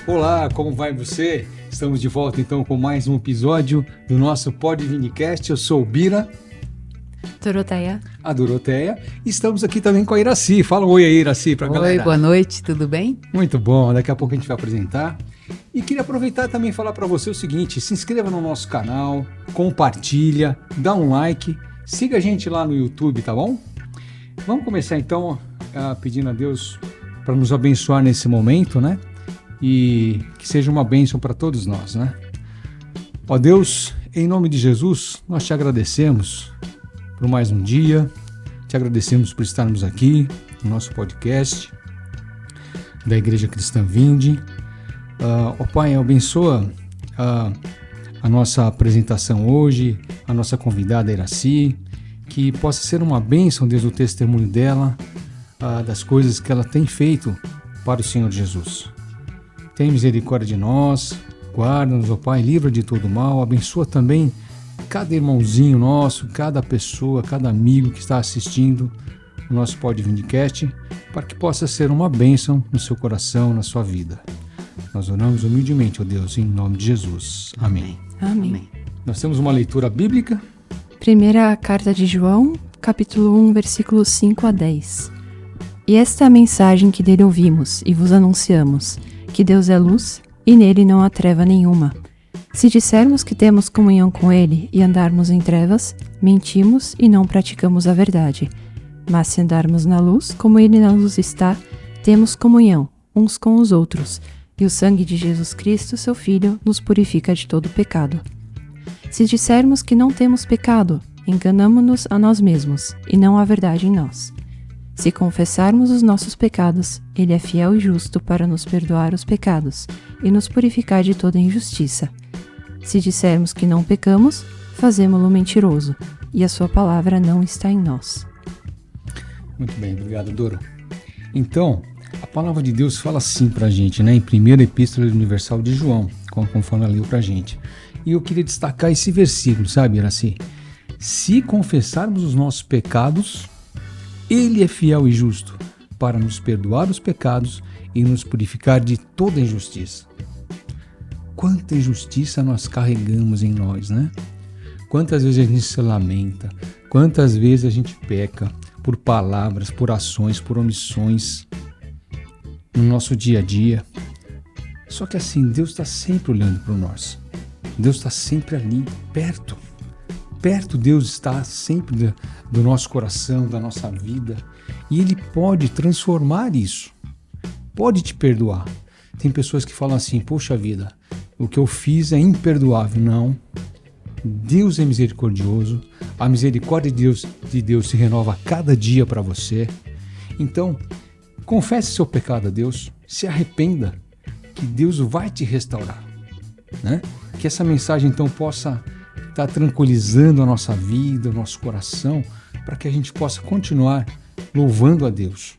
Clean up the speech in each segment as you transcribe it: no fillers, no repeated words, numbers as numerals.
Olá, como vai você? Estamos de volta então com mais um episódio do nosso Podvinicast. Eu sou o Bira. Doroteia. A Doroteia. Estamos aqui também com a Iraci. Fala um oi aí, Iraci, pra galera. Oi, boa noite, tudo bem? Muito bom, daqui a pouco a gente vai apresentar. E queria aproveitar também e falar para você o seguinte, se inscreva no nosso canal, compartilha, dá um like, siga a gente lá no YouTube, tá bom? Vamos começar então pedindo a Deus para nos abençoar nesse momento, né? E que seja uma bênção para todos nós, né? Ó Deus, em nome de Jesus, nós te agradecemos por mais um dia, te agradecemos por estarmos aqui no nosso podcast da Igreja Cristã Vinde. Ó Pai, abençoa a nossa apresentação hoje, a nossa convidada Iraci, que possa ser uma bênção, Deus, o testemunho dela, das coisas que ela tem feito para o Senhor Jesus. Tem misericórdia de nós, guarda-nos, ó Pai, livra de todo mal, abençoa também cada irmãozinho nosso, cada pessoa, cada amigo que está assistindo o nosso Podvinicast, para que possa ser uma bênção no seu coração, na sua vida. Nós oramos humildemente, ó Deus, em nome de Jesus. Amém. Amém. Nós temos uma leitura bíblica. Primeira carta de João, capítulo 1, versículos 5 a 10. E esta é a mensagem que dele ouvimos e vos anunciamos, que Deus é luz e nele não há treva nenhuma. Se dissermos que temos comunhão com ele e andarmos em trevas, mentimos e não praticamos a verdade. Mas se andarmos na luz, como ele na luz está, temos comunhão uns com os outros, e o sangue de Jesus Cristo, seu Filho, nos purifica de todo pecado. Se dissermos que não temos pecado, enganamo-nos a nós mesmos, e não há verdade em nós. Se confessarmos os nossos pecados, ele é fiel e justo para nos perdoar os pecados e nos purificar de toda injustiça. Se dissermos que não pecamos, fazemo-lo mentiroso, e a sua palavra não está em nós. Muito bem, obrigado, Doro. Então, a palavra de Deus fala assim pra gente, né? Em 1ª Epístola Universal de João, conforme ela leu pra gente. E eu queria destacar esse versículo, sabe, Iraci? Se confessarmos os nossos pecados, ele é fiel e justo para nos perdoar os pecados e nos purificar de toda injustiça. Quanta injustiça nós carregamos em nós, né? Quantas vezes a gente se lamenta, quantas vezes a gente peca por palavras, por ações, por omissões no nosso dia a dia. Só que assim, Deus está sempre olhando para nós. Deus está sempre ali, perto. Perto Deus está sempre do nosso coração, da nossa vida. E Ele pode transformar isso. Pode te perdoar. Tem pessoas que falam assim, poxa vida, o que eu fiz é imperdoável. Não. Deus é misericordioso. A misericórdia de Deus se renova a cada dia para você. Então, confesse seu pecado a Deus. Se arrependa, que Deus vai te restaurar, né? Que essa mensagem então possa estar tranquilizando a nossa vida, o nosso coração, para que a gente possa continuar louvando a Deus.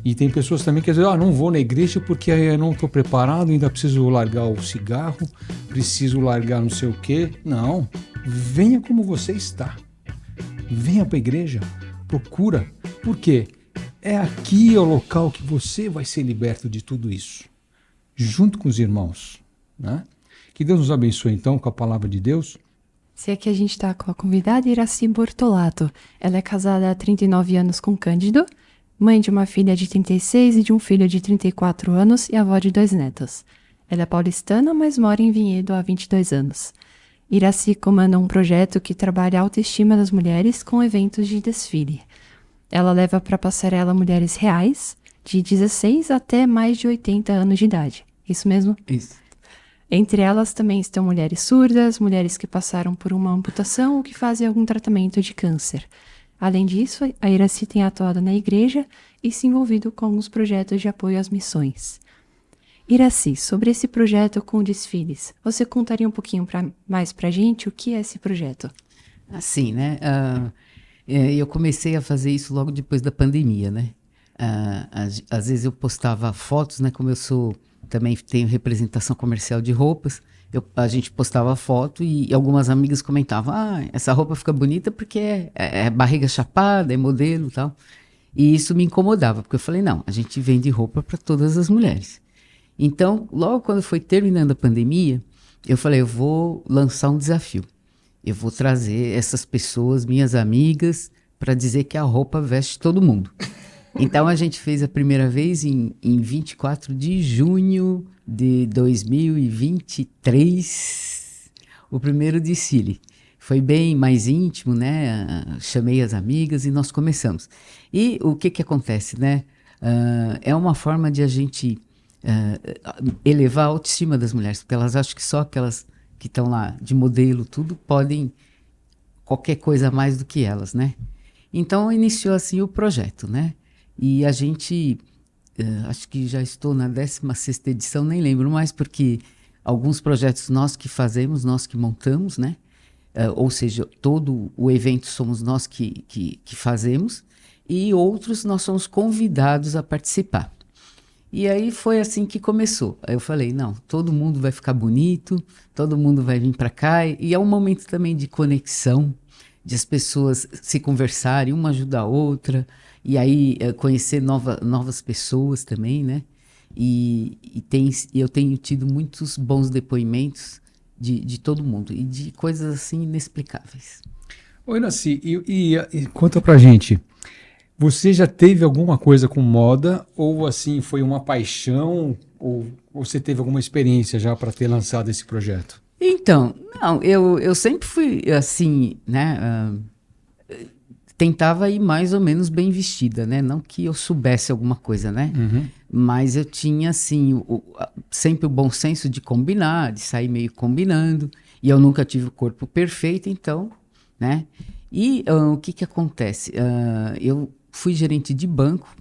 E tem pessoas também que dizem, não vou na igreja porque eu não estou preparado, ainda preciso largar o cigarro, preciso largar não sei o quê. Não, venha como você está. Venha para a igreja, procura. Por quê? É aqui o local que você vai ser liberto de tudo isso, junto com os irmãos, né? Que Deus nos abençoe então com a palavra de Deus. Se aqui a gente está com a convidada Iraci Bortolato. Ela é casada há 39 anos com Cândido, mãe de uma filha de 36 e de um filho de 34 anos e avó de 2 netos. Ela é paulistana, mas mora em Vinhedo há 22 anos. Iraci comanda um projeto que trabalha a autoestima das mulheres com eventos de desfile. Ela leva para a passarela mulheres reais, de 16 até mais de 80 anos de idade. Isso mesmo? Isso. Entre elas também estão mulheres surdas, mulheres que passaram por uma amputação ou que fazem algum tratamento de câncer. Além disso, a Iraci tem atuado na igreja e se envolvido com alguns projetos de apoio às missões. Iraci, sobre esse projeto com desfiles, você contaria um pouquinho mais pra gente o que é esse projeto? Assim, né? Eu comecei a fazer isso logo depois da pandemia, né? Às vezes eu postava fotos, né? Como eu também tenho representação comercial de roupas, a gente postava foto e algumas amigas comentavam, essa roupa fica bonita porque é barriga chapada, é modelo e tal. E isso me incomodava, porque eu falei, não, a gente vende roupa para todas as mulheres. Então, logo quando foi terminando a pandemia, eu falei, eu vou lançar um desafio. Eu vou trazer essas pessoas, minhas amigas, para dizer que a roupa veste todo mundo. Então, a gente fez a primeira vez em 24 de junho de 2023, o primeiro desfile. Foi bem mais íntimo, né? Chamei as amigas e nós começamos. E o que acontece, né? É uma forma de a gente elevar a autoestima das mulheres, porque elas acham que só aquelas que estão lá de modelo, tudo, podem qualquer coisa a mais do que elas, né? Então, iniciou assim o projeto, né? E a gente, acho que já estou na 16ª edição, nem lembro mais, porque alguns projetos nós que fazemos, nós que montamos, né? Ou seja, todo o evento somos nós que fazemos, e outros nós somos convidados a participar. E aí foi assim que começou. Aí eu falei, não, todo mundo vai ficar bonito, todo mundo vai vir para cá, e é um momento também de conexão, de as pessoas se conversarem, uma ajuda a outra, e aí conhecer novas pessoas também, né? E eu tenho tido muitos bons depoimentos de todo mundo, e de coisas assim inexplicáveis. Oi, Iraci, e conta pra gente, você já teve alguma coisa com moda, ou assim, foi uma paixão, ou você teve alguma experiência já para ter lançado esse projeto? Então, não, eu sempre fui assim, né? Tentava ir mais ou menos bem vestida, né? Não que eu soubesse alguma coisa, né? Uhum. Mas eu tinha, assim, sempre o bom senso de combinar, de sair meio combinando. E eu nunca tive o corpo perfeito, então, né? E o que acontece? Eu fui gerente de banco,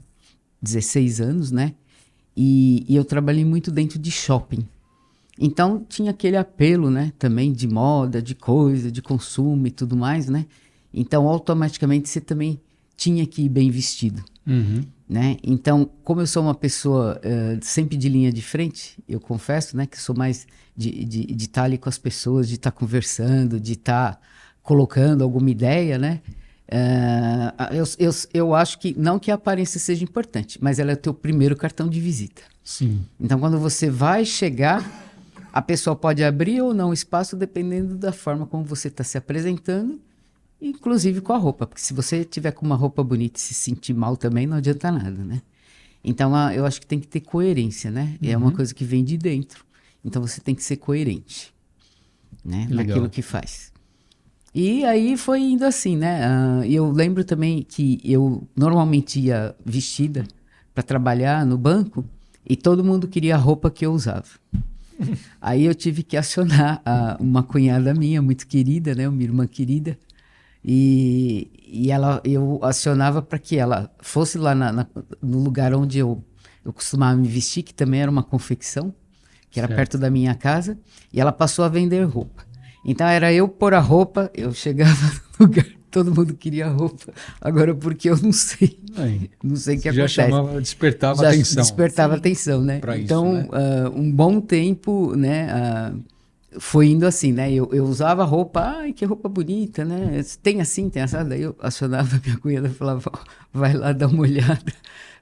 16 anos, né? E eu trabalhei muito dentro de shopping. Então, tinha aquele apelo, né? Também de moda, de coisa, de consumo e tudo mais, né? Então, automaticamente, você também tinha que ir bem vestido, né? Então, como eu sou uma pessoa sempre de linha de frente, eu confesso, né, que sou mais de estar ali com as pessoas, de estar conversando, de estar colocando alguma ideia, né? Eu acho que, não que a aparência seja importante, mas ela é o teu primeiro cartão de visita. Sim. Então, quando você vai chegar, a pessoa pode abrir ou não o espaço, dependendo da forma como você está se apresentando, inclusive com a roupa, porque se você tiver com uma roupa bonita e se sentir mal também, não adianta nada, né? Então, eu acho que tem que ter coerência, né? É uma coisa que vem de dentro. Então, você tem que ser coerente, né? Naquilo que faz. E aí foi indo assim, né? Eu lembro também que eu normalmente ia vestida para trabalhar no banco e todo mundo queria a roupa que eu usava. Aí eu tive que acionar uma cunhada minha, muito querida, né? Uma irmã querida, e eu acionava para que ela fosse lá no lugar onde eu costumava me vestir, que também era uma confecção, que era perto da minha casa, e ela passou a vender roupa. Então era eu pôr a roupa, eu chegava no lugar, todo mundo queria a roupa. Agora, porque eu não sei. Não sei o que acontece. Já despertava atenção. Despertava atenção, né? Então, isso, né? Um bom tempo, né? Foi indo assim, né? Eu usava roupa, ai, que roupa bonita, né? Tem assim, tem assado. Daí eu acionava minha cunhada e falava, vai lá dar uma olhada,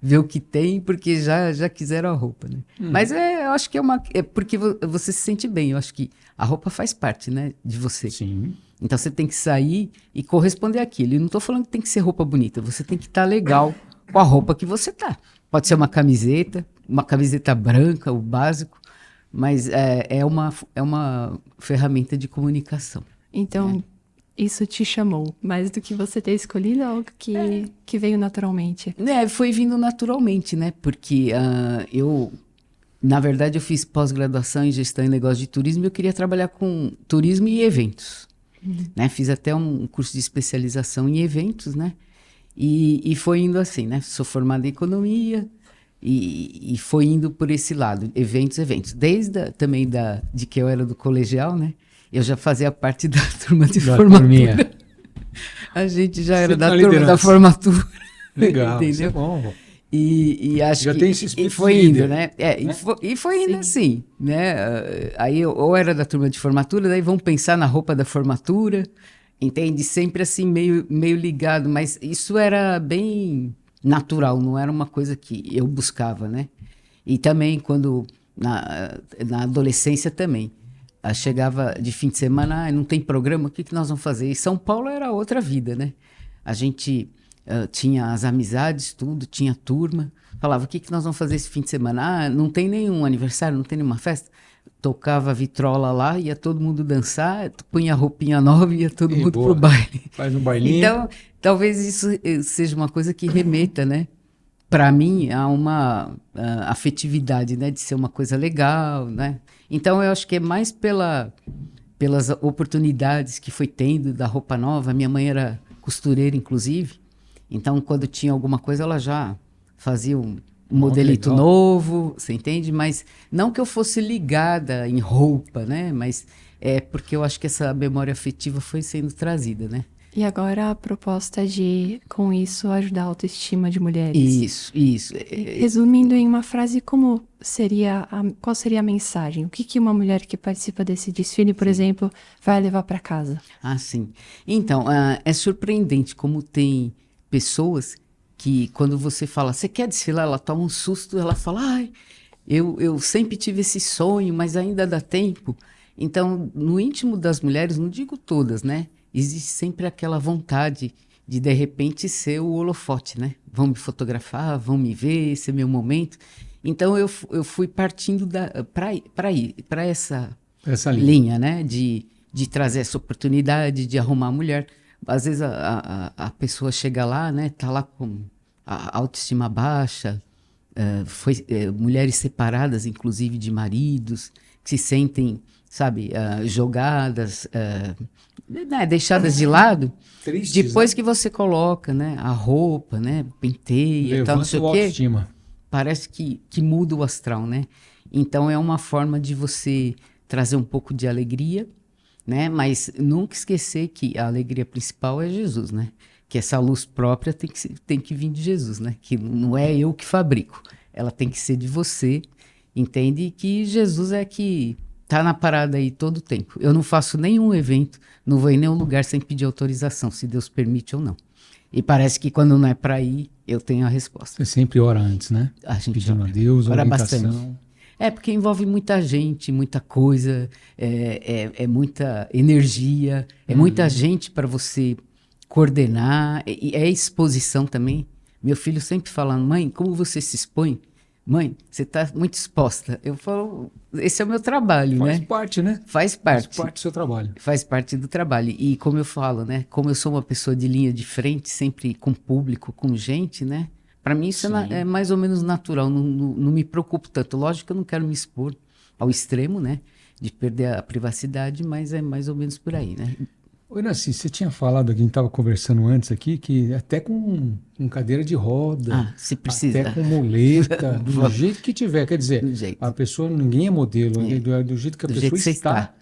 ver o que tem, porque já quiseram a roupa, né? Mas eu acho que é porque você se sente bem. Eu acho que a roupa faz parte, né, de você. Sim. Então você tem que sair e corresponder àquilo. E não estou falando que tem que ser roupa bonita, você tem que estar legal com a roupa que você tá. Pode ser uma camiseta branca, o básico, mas é uma ferramenta de comunicação. Então, isso te chamou, mais do que você ter escolhido algo que veio naturalmente. Foi vindo naturalmente, né? Porque na verdade, eu fiz pós-graduação em gestão e negócio de turismo e eu queria trabalhar com turismo e eventos. Né? Fiz até um curso de especialização em eventos, né? E foi indo assim, né? Sou formada em economia e foi indo por esse lado, eventos. Desde também de que eu era do colegial, né? Eu já fazia parte da turma de formatura. A gente já era da turma da formatura. Legal, entendeu? Isso é bom. E acho já que tem esse espírito e foi de indo, líder, né? E foi indo assim, né? Aí eu ou era da turma de formatura, daí vão pensar na roupa da formatura, entende? Sempre assim, meio ligado, mas isso era bem natural, não era uma coisa que eu buscava, né? E também quando na adolescência também. Chegava de fim de semana, não tem programa, o que nós vamos fazer? E São Paulo era outra vida, né? A gente tinha as amizades, tudo, tinha turma. Falava, o que nós vamos fazer esse fim de semana? Não tem nenhum aniversário, não tem nenhuma festa. Tocava vitrola lá, ia todo mundo dançar, punha roupinha nova e ia todo mundo pro baile. Faz um bailinho. Então, talvez isso seja uma coisa que remeta, né? Para mim, há uma afetividade, né? De ser uma coisa legal, né? Então, eu acho que é mais pelas oportunidades que foi tendo da roupa nova. Minha mãe era costureira, inclusive. Então, quando tinha alguma coisa, ela já fazia um modelito novo, você entende? Mas não que eu fosse ligada em roupa, né? Mas é porque eu acho que essa memória afetiva foi sendo trazida, né? E agora a proposta é de, com isso, ajudar a autoestima de mulheres. Isso. Resumindo em uma frase, qual seria a mensagem? O que uma mulher que participa desse desfile, por exemplo, vai levar para casa? Ah, sim. Então, é surpreendente como tem pessoas que, quando você fala, você quer desfilar? Ela toma um susto, ela fala, ai, eu sempre tive esse sonho, mas ainda dá tempo. Então, no íntimo das mulheres, não digo todas, né? Existe sempre aquela vontade de repente, ser o holofote, né? Vão me fotografar, vão me ver, esse é meu momento. Então, eu fui partindo para essa linha, né? De trazer essa oportunidade, de arrumar a mulher. Às vezes, a pessoa chega lá, né? Tá lá com a autoestima baixa, mulheres separadas, inclusive, de maridos, que se sentem, sabe, jogadas, né, deixadas de lado. Tristes, depois, né? Que você coloca, né, a roupa, né, penteia, levanta, tal, não sei o quê, autoestima. parece que muda o astral, né? Então é uma forma de você trazer um pouco de alegria, né? Mas nunca esquecer que a alegria principal é Jesus, né? Que essa luz própria tem que vir de Jesus, né? Que não é eu que fabrico, ela tem que ser de você, entende? Que Jesus é que tá na parada aí todo o tempo. Eu não faço nenhum evento, não vou em nenhum lugar sem pedir autorização, se Deus permite ou não. E parece que quando não é para ir, eu tenho a resposta. Você sempre ora antes, né? A gente pedindo a Deus, ora orientação. bastante. Porque envolve muita gente, muita coisa, é muita energia, é muita gente para você coordenar, é exposição também. Meu filho sempre fala, mãe, como você se expõe? Mãe, você está muito exposta. Eu falo, esse é o meu trabalho, né? Faz parte, né? Faz parte. Faz parte do seu trabalho. Faz parte do trabalho. E como eu falo, né? Como eu sou uma pessoa de linha de frente, sempre com público, com gente, né? Para mim isso é mais ou menos natural. Não me preocupo tanto. Lógico que eu não quero me expor ao extremo, né? De perder a privacidade, mas é mais ou menos por aí, né? Oi, Nancy, você tinha falado, a gente estava conversando antes aqui, que até com cadeira de roda, se precisa. até com muleta, do jeito que tiver. Quer dizer, a pessoa, ninguém é modelo, do jeito que a pessoa está,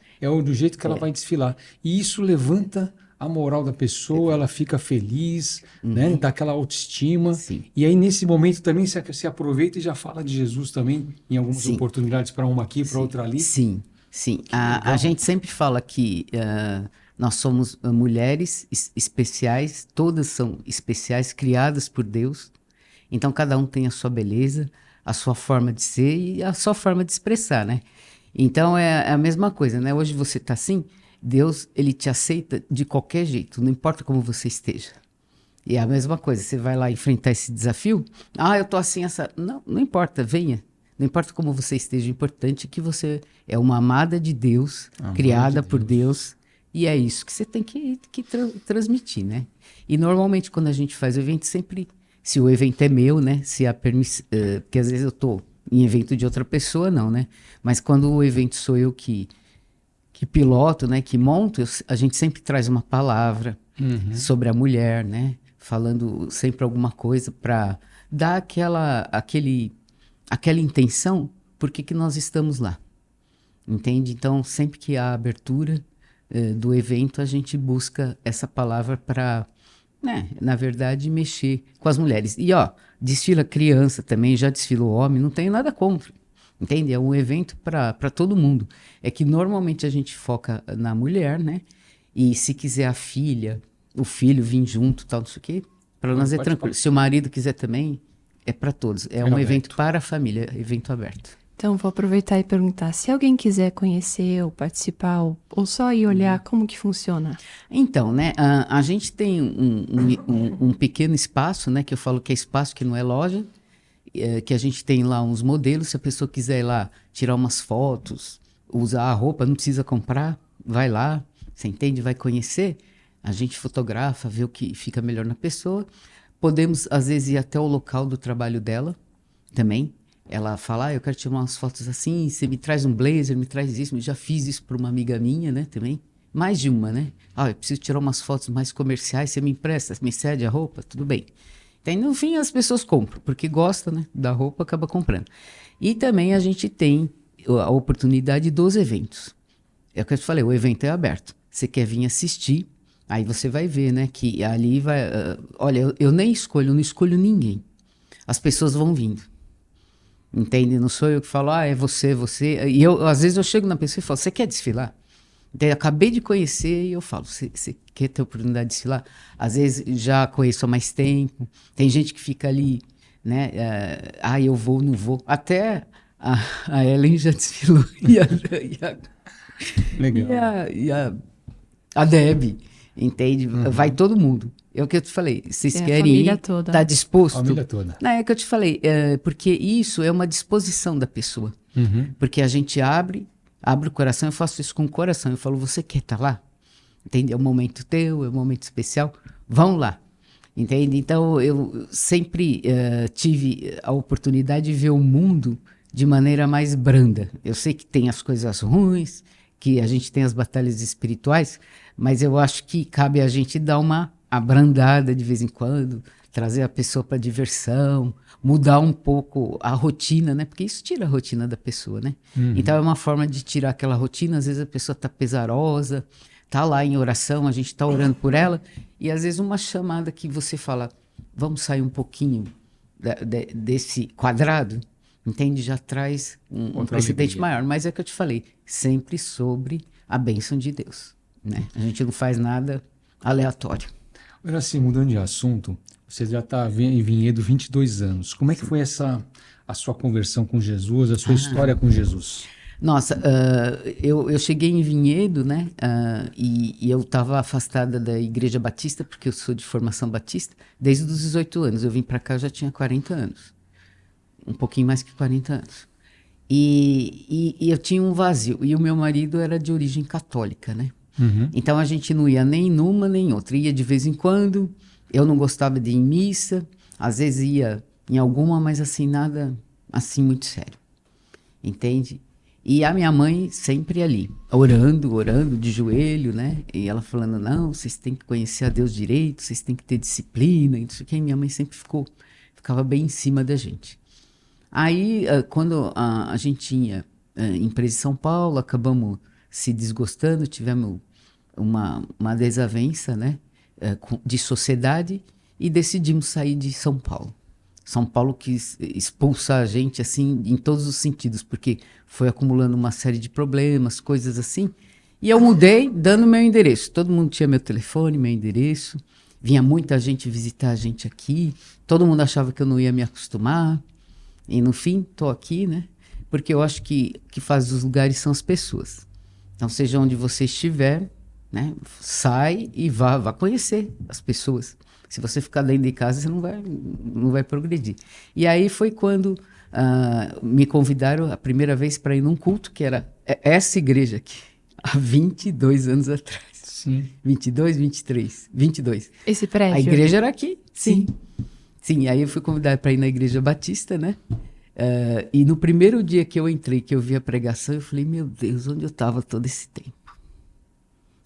do jeito que ela vai desfilar. E isso levanta a moral da pessoa, ela fica feliz, né? Dá aquela autoestima. Sim. E aí, nesse momento também, você aproveita e já fala de Jesus também, em algumas oportunidades, para uma aqui, para outra ali. Sim. A gente sempre fala que nós somos mulheres especiais, todas são especiais, criadas por Deus. Então, cada um tem a sua beleza, a sua forma de ser e a sua forma de expressar, né? Então, é a mesma coisa, né? Hoje você está assim, Deus, ele te aceita de qualquer jeito, não importa como você esteja. E é a mesma coisa, você vai lá enfrentar esse desafio, eu tô assim, não importa, venha. Não importa como você esteja, o importante é que você é uma amada de Deus, criada por Deus, e é isso que você tem que transmitir, né? E normalmente quando a gente faz o evento, sempre, se o evento é meu, né? Se a porque às vezes eu tô em evento de outra pessoa, não, né? Mas quando o evento sou eu que piloto, né? Que monto, a gente sempre traz uma palavra sobre a mulher, né? Falando sempre alguma coisa para dar aquela intenção, por que nós estamos lá, entende? Então, sempre que há abertura do evento, a gente busca essa palavra para, né, na verdade, mexer com as mulheres. E, desfila criança também, já desfilou homem, não tenho nada contra, entende? É um evento para todo mundo. É que, normalmente, a gente foca na mulher, né? E, se quiser a filha, o filho vir junto, tal, não sei o quê, para nós é tranquilo. Se o marido quiser também, é para todos. É um evento para a família, evento aberto. Então, vou aproveitar e perguntar, se alguém quiser conhecer ou participar ou só ir olhar, como que funciona? Então, né, a gente tem um pequeno espaço, né, que eu falo que é espaço, que não é loja, que a gente tem lá uns modelos, se a pessoa quiser ir lá tirar umas fotos, usar a roupa, não precisa comprar, vai lá, você entende? Vai conhecer, a gente fotografa, vê o que fica melhor na pessoa. Podemos, às vezes, ir até o local do trabalho dela também. Ela fala, eu quero tirar umas fotos assim, você me traz um blazer, me traz isso. Eu já fiz isso para uma amiga minha, né, também. Mais de uma, né? Eu preciso tirar umas fotos mais comerciais, você me empresta, me cede a roupa, tudo bem. Então, no fim, as pessoas compram, porque gostam, né, da roupa, acaba comprando. E também a gente tem a oportunidade dos eventos. É o que eu te falei, o evento é aberto. Você quer vir assistir, aí você vai ver, né, que ali vai... olha, eu nem escolho, eu não escolho ninguém. As pessoas vão vindo. Entende? Não sou eu que falo, é você, você. E eu, às vezes eu chego na pessoa e falo, você quer desfilar? Então, eu acabei de conhecer e eu falo, você quer ter a oportunidade de desfilar? Às vezes já conheço há mais tempo. Tem gente que fica ali, né? Eu vou, não vou. Até a Ellen já desfilou. Legal. A Deb, entende? Vai todo mundo. É o que eu te falei. Vocês É a querem família ir, toda. tá disposto? Família toda. Não, é o que eu te falei. Porque isso é uma disposição da pessoa. Porque a gente abre o coração. Eu faço isso com o coração. Eu falo, você quer estar lá? Entende? É um momento teu, é um momento especial. Vão lá. Entende? Então, eu sempre tive a oportunidade de ver o mundo de maneira mais branda. Eu sei que tem as coisas ruins, que a gente tem as batalhas espirituais, mas eu acho que cabe a gente dar uma abrandada de vez em quando, trazer a pessoa para diversão, mudar um pouco a rotina, né? Porque isso tira a rotina da pessoa, né? Então é uma forma de tirar aquela rotina. Às vezes a pessoa está pesarosa, está lá em oração, a gente está orando por ela, e às vezes uma chamada que você fala, vamos sair um pouquinho desse quadrado, entende? Já traz um precedente maior. Mas é o que eu te falei, sempre sobre a bênção de Deus, né? A gente não faz nada aleatório. Agora, assim, mudando de assunto, você já está em Vinhedo 22 anos. Como é que foi a sua conversão com Jesus, a sua história com Jesus? Nossa, eu cheguei em Vinhedo, né? E eu estava afastada da Igreja Batista, porque eu sou de formação batista, desde os 18 anos. Eu vim para cá, já tinha 40 anos. Um pouquinho mais que 40 anos. E eu tinha um vazio. E o meu marido era de origem católica, né? Então a gente não ia nem numa nem outra. Ia de vez em quando. Eu não gostava de ir em missa. Às vezes ia em alguma, mas assim, nada assim muito sério. Entende? E a minha mãe sempre ali, orando de joelho, né? E ela falando, não, vocês têm que conhecer a Deus direito, vocês têm que ter disciplina, e não sei o que. E minha mãe sempre ficava bem em cima da gente. Aí, quando a gente tinha empresa em São Paulo, acabamos se desgostando, tivemos uma desavença, né, de sociedade, e decidimos sair de São Paulo. São Paulo quis expulsar a gente, assim, em todos os sentidos, porque foi acumulando uma série de problemas, coisas assim. E eu mudei, dando meu endereço. Todo mundo tinha meu telefone, meu endereço. Vinha muita gente visitar a gente aqui. Todo mundo achava que eu não ia me acostumar. E, no fim, estou aqui, né? Porque eu acho que o que faz os lugares são as pessoas. Então, seja onde você estiver, né? Sai e vá conhecer as pessoas. Se você ficar dentro de casa, você não vai progredir. E aí foi quando me convidaram a primeira vez para ir num culto, que era essa igreja aqui, há 22 anos atrás. Sim. 22, 23, 22. Esse prédio? A igreja era aqui, Sim. Sim, aí eu fui convidado para ir na Igreja Batista, né? E no primeiro dia que eu entrei, que eu vi a pregação, eu falei, meu Deus, onde eu estava todo esse tempo?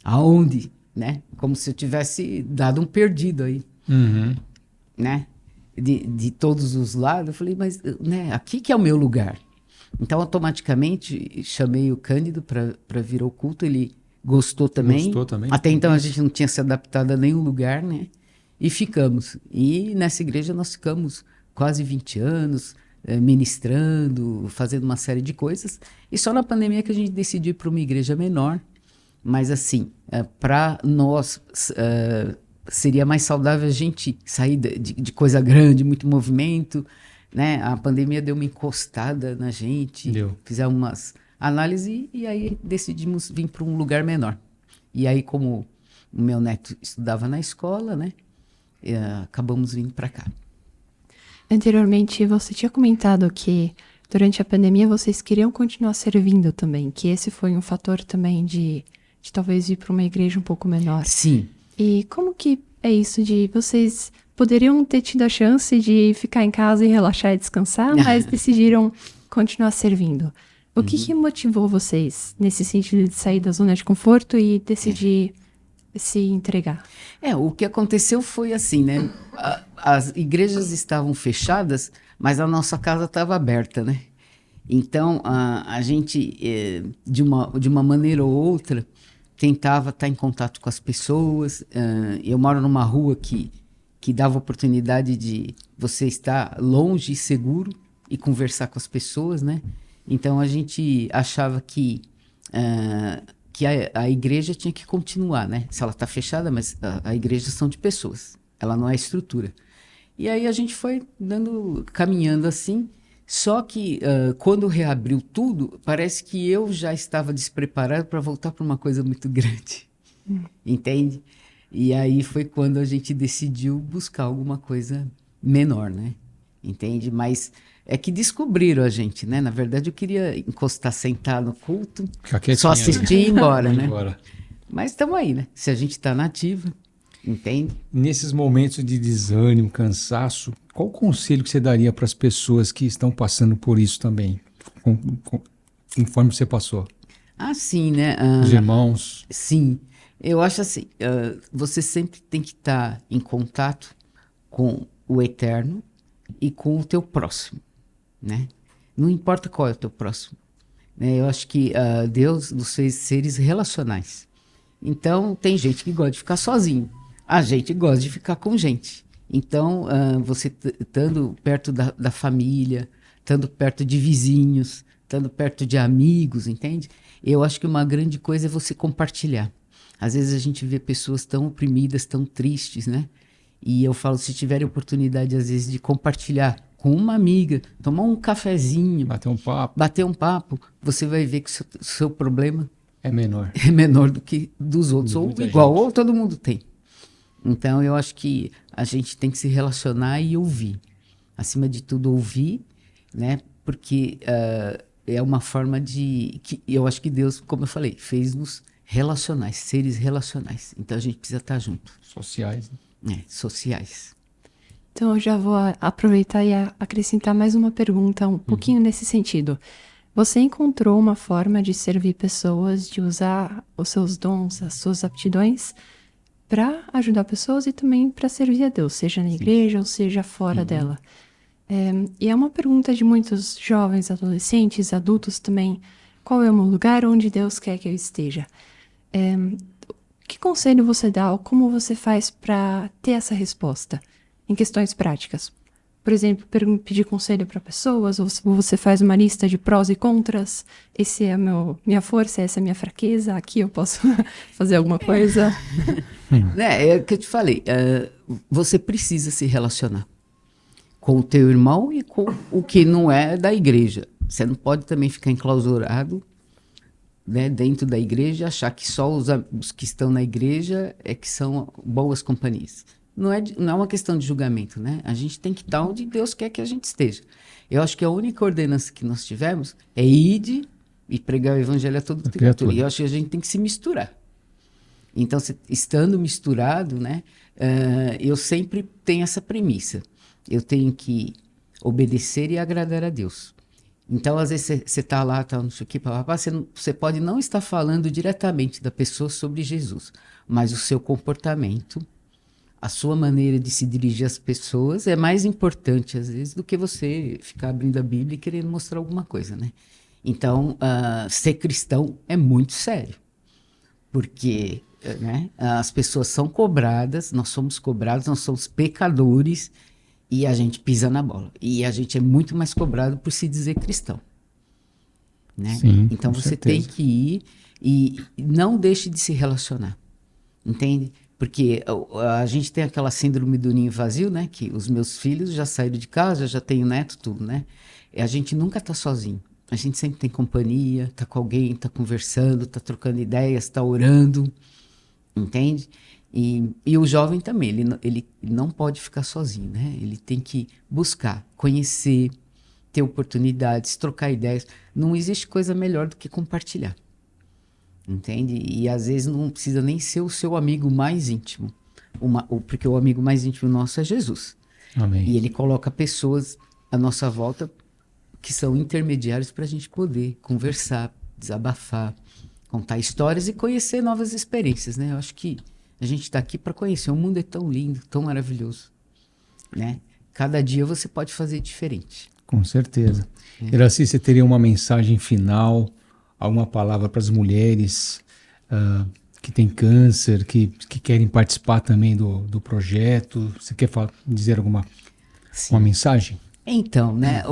Aonde? Né? Como se eu tivesse dado um perdido aí. Né? De todos os lados. Eu falei, mas né, aqui que é o meu lugar. Então, automaticamente, chamei o Cândido para vir ao culto. Ele gostou também. Até então, a gente não tinha se adaptado a nenhum lugar, né? E ficamos. E nessa igreja nós ficamos quase 20 anos, ministrando, fazendo uma série de coisas. E só na pandemia que a gente decidiu ir para uma igreja menor. Mas assim, para nós seria mais saudável a gente sair de coisa grande, muito movimento, né? A pandemia deu uma encostada na gente, fizemos umas análises e aí decidimos vir para um lugar menor. E aí, como o meu neto estudava na escola, né? Acabamos vindo para cá. Anteriormente, você tinha comentado que durante a pandemia vocês queriam continuar servindo também, que esse foi um fator também de talvez ir para uma igreja um pouco menor. Sim. E como que é isso de vocês poderiam ter tido a chance de ficar em casa e relaxar e descansar, mas decidiram continuar servindo? O que motivou vocês nesse sentido de sair da zona de conforto e decidir se entregar? O que aconteceu foi assim, né? As igrejas estavam fechadas, mas a nossa casa estava aberta, né? Então, a gente, de uma maneira ou outra, tentava estar em contato com as pessoas. Eu moro numa rua que dava oportunidade de você estar longe e seguro e conversar com as pessoas, né? Então, a gente achava que a igreja tinha que continuar, né? Se ela está fechada, mas a igreja são de pessoas, ela não é estrutura. E aí a gente foi caminhando assim, só que quando reabriu tudo, parece que eu já estava despreparado para voltar para uma coisa muito grande, entende? E aí foi quando a gente decidiu buscar alguma coisa menor, né? Entende? Mas é que descobriram a gente, né? Na verdade, eu queria encostar, sentar no culto, só assistir e ir embora, né? Mas estamos aí, né? Se a gente está nativa, entende? Nesses momentos de desânimo, cansaço, qual o conselho que você daria para as pessoas que estão passando por isso também, conforme você passou? Sim, né? Os irmãos. Sim, eu acho assim, você sempre tem que estar em contato com o eterno e com o teu próximo, né? Não importa qual é o teu próximo, né? Eu acho que Deus nos fez seres relacionais. Então, tem gente que gosta de ficar sozinho. A gente gosta de ficar com gente. Então, você estando perto da família, estando perto de vizinhos, estando perto de amigos, entende? Eu acho que uma grande coisa é você compartilhar. Às vezes a gente vê pessoas tão oprimidas, tão tristes, né? E eu falo, se tiverem oportunidade, às vezes, de compartilhar com uma amiga, tomar um cafezinho, bater um papo, você vai ver que o seu problema é menor do que dos outros, ou igual, ou todo mundo tem. Então, eu acho que a gente tem que se relacionar e ouvir. Acima de tudo, ouvir, né? Porque é uma forma que eu acho que Deus, como eu falei, fez-nos relacionais, seres relacionais. Então, a gente precisa estar junto. Sociais. Sociais. Então, eu já vou aproveitar e acrescentar mais uma pergunta, um pouquinho nesse sentido. Você encontrou uma forma de servir pessoas, de usar os seus dons, as suas aptidões, para ajudar pessoas e também para servir a Deus, seja na igreja ou seja fora dela. E é uma pergunta de muitos jovens, adolescentes, adultos também. Qual é o meu lugar onde Deus quer que eu esteja? Que conselho você dá ou como você faz para ter essa resposta em questões práticas? Por exemplo, pedir conselho para pessoas, ou você faz uma lista de prós e contras, esse é minha força, essa é a minha fraqueza, aqui eu posso fazer alguma coisa. É o que eu te falei, você precisa se relacionar com o teu irmão e com o que não é da igreja. Você não pode também ficar enclausurado, né, dentro da igreja, achar que só os que estão na igreja é que são boas companhias. Não é uma questão de julgamento, né? A gente tem que estar onde Deus quer que a gente esteja. Eu acho que a única ordenança que nós tivemos é ir e pregar o evangelho a toda criatura. E eu acho que a gente tem que se misturar. Então, estando misturado, né, eu sempre tenho essa premissa. Eu tenho que obedecer e agradar a Deus. Então, às vezes, você está lá, não sei o que, você pode não estar falando diretamente da pessoa sobre Jesus, mas o seu comportamento, a sua maneira de se dirigir às pessoas é mais importante, às vezes, do que você ficar abrindo a Bíblia e querendo mostrar alguma coisa, né? Então, ser cristão é muito sério, porque né, as pessoas são cobradas, nós somos pecadores, e a gente pisa na bola. E a gente é muito mais cobrado por se dizer cristão. Né? Sim, então você tem que ir e não deixe de se relacionar. Entende? Porque a gente tem aquela síndrome do ninho vazio, né? Que os meus filhos já saíram de casa, já tenho neto, tudo, né? E a gente nunca tá sozinho. A gente sempre tem companhia, tá com alguém, tá conversando, tá trocando ideias, tá orando, entende? E o jovem também, ele não pode ficar sozinho, né? Ele tem que buscar, conhecer, ter oportunidades, trocar ideias. Não existe coisa melhor do que compartilhar, entende? E às vezes não precisa nem ser o seu amigo mais íntimo, porque o amigo mais íntimo nosso é Jesus. Amém. E ele coloca pessoas à nossa volta que são intermediários para a gente poder conversar, desabafar, contar histórias e conhecer novas experiências, né? Eu acho que a gente está aqui para conhecer. O mundo é tão lindo, tão maravilhoso, né? Cada dia você pode fazer diferente. Com certeza. Iraci, você teria uma mensagem final, alguma palavra para as mulheres que têm câncer, que querem participar também do projeto? Você quer dizer uma mensagem? Então, né?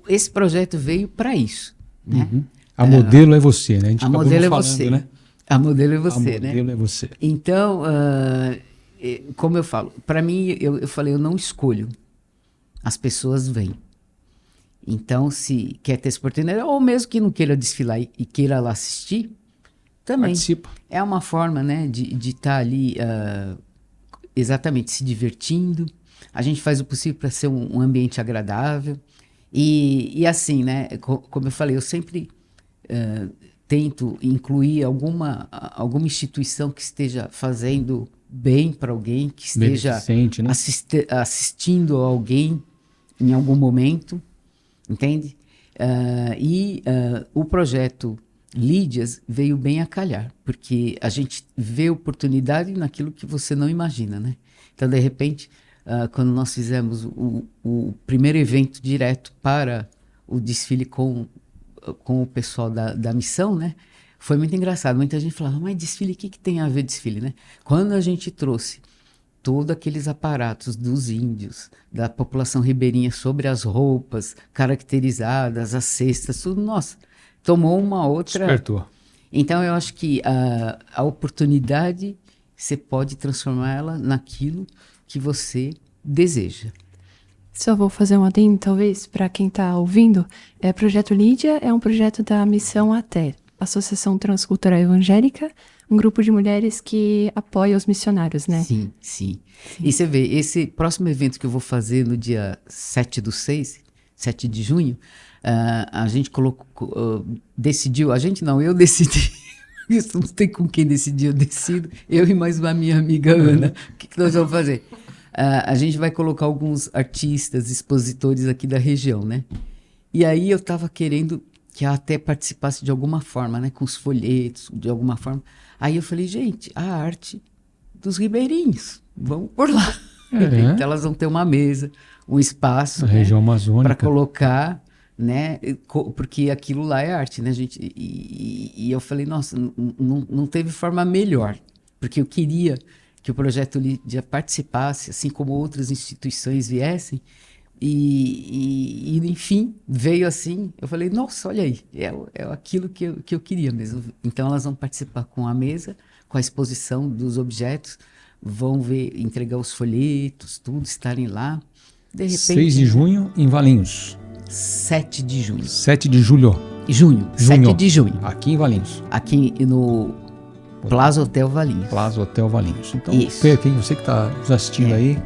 Esse projeto veio para isso, né? Uhum. A modelo é você, né? A gente a acabou modelo é falando, você, né? A modelo é você, A modelo né? é você. Então, como eu falo, para mim, eu falei, eu não escolho. As pessoas vêm. Então, se quer ter essa oportunidade, ou mesmo que não queira desfilar e queira lá assistir, também. Participa. É uma forma, né, de estar ali exatamente se divertindo. A gente faz o possível para ser um ambiente agradável. E assim, né, como eu falei, eu sempre tento incluir alguma instituição que esteja fazendo bem para alguém, que esteja né? assistindo a alguém em algum momento, entende? O projeto Lídias veio bem a calhar, porque a gente vê oportunidade naquilo que você não imagina, né? Então, de repente, quando nós fizemos o primeiro evento direto para o desfile com o pessoal da missão, né? Foi muito engraçado. Muita gente falava, mas desfile, o que tem a ver desfile, né? Quando a gente trouxe todos aqueles aparatos dos índios, da população ribeirinha sobre as roupas caracterizadas, as cestas, tudo, nossa, tomou uma outra... Despertou. Então, eu acho que a oportunidade, você pode transformá-la naquilo que você deseja. Só vou fazer um adendo, talvez, para quem está ouvindo. Projeto Lídia é um projeto da Missão Até, Associação Transcultural Evangélica, um grupo de mulheres que apoia os missionários, né? Sim, sim. E você vê, esse próximo evento que eu vou fazer no dia 7 de junho, a gente decidiu, eu decidi, isso não tem com quem decidir, eu decido, eu e mais uma minha amiga Ana, o que nós vamos fazer? A gente vai colocar alguns artistas, expositores aqui da região, né? E aí eu estava querendo que ela até participasse de alguma forma, né? Com os folhetos, de alguma forma. Aí eu falei, gente, a arte dos ribeirinhos, vamos por lá. Então elas vão ter uma mesa, um espaço, na região amazônica, para colocar, né? Porque aquilo lá é arte, né, gente? E eu falei, nossa, não teve forma melhor, porque eu queria que o Projeto Lídia participasse, assim como outras instituições viessem, e enfim, veio assim, eu falei, nossa, olha aí, é aquilo que eu queria mesmo. Então elas vão participar com a mesa, com a exposição dos objetos, vão entregar os folhetos, tudo, estarem lá. De repente, 6 de junho em Valinhos. 7 de junho. 7 de julho. Junho. 7 de junho. Aqui em Valinhos. Aqui no Plaza Hotel Valinhos. Plaza Hotel Valinhos. Então, isso. Perca, hein? Você que está nos assistindo aí,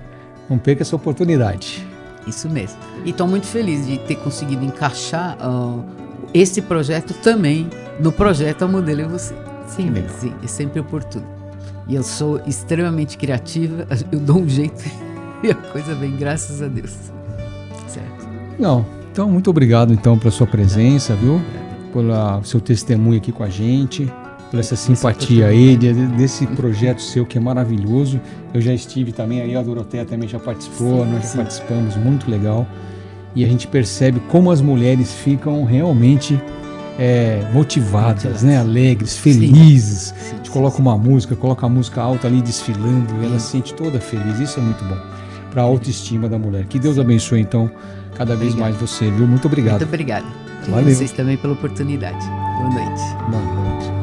não perca essa oportunidade. Isso mesmo. E estou muito feliz de ter conseguido encaixar esse projeto também no projeto A Modelo é Você. Sim. Sim, é sempre oportuno. E eu sou extremamente criativa, eu dou um jeito e a coisa vem, graças a Deus. Certo. Não. Então, muito obrigado então pela sua presença, viu? Pelo seu testemunho aqui com a gente, por essa simpatia aí desse projeto seu que é maravilhoso. Eu já estive também aí, a Doroteia também já participou, nós já participamos, muito legal. E a gente percebe como as mulheres ficam realmente motivadas, né? Alegres, felizes. A gente coloca uma música, coloca a música alta ali desfilando, e ela se sente toda feliz. Isso é muito bom para a autoestima da mulher. Que Deus abençoe então cada vez mais você, viu? Muito obrigado. Muito obrigado. Valeu. E vocês também pela oportunidade. Boa noite. Boa noite.